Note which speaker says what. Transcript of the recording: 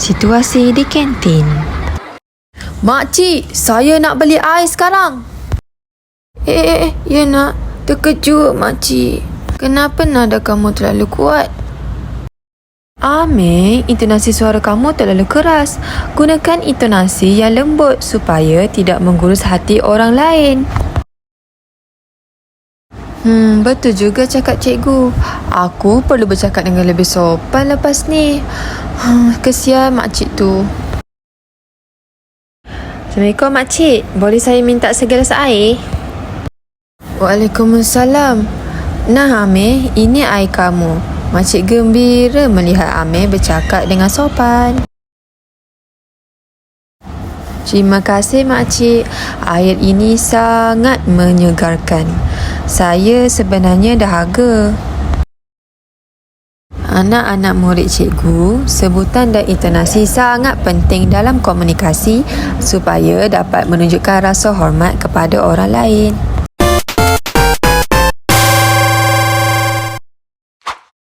Speaker 1: Situasi di kantin.
Speaker 2: Makcik, saya nak beli air sekarang.
Speaker 1: Ya nak, terkejut makcik. Kenapa nada kamu terlalu kuat? Amir, intonasi suara kamu terlalu keras. Gunakan intonasi yang lembut supaya tidak menggurus hati orang lain. Betul juga cakap cikgu. Aku perlu bercakap dengan lebih sopan lepas ni. Kesian makcik tu. Assalamualaikum makcik. Boleh saya minta segelas air? Waalaikumsalam. Nah Amir, ini air kamu. Makcik gembira melihat Amir bercakap dengan sopan. Terima kasih makcik. Air ini sangat menyegarkan. Saya sebenarnya dahaga. Anak-anak murid cikgu, sebutan dan intonasi sangat penting dalam komunikasi supaya dapat menunjukkan rasa hormat kepada orang lain.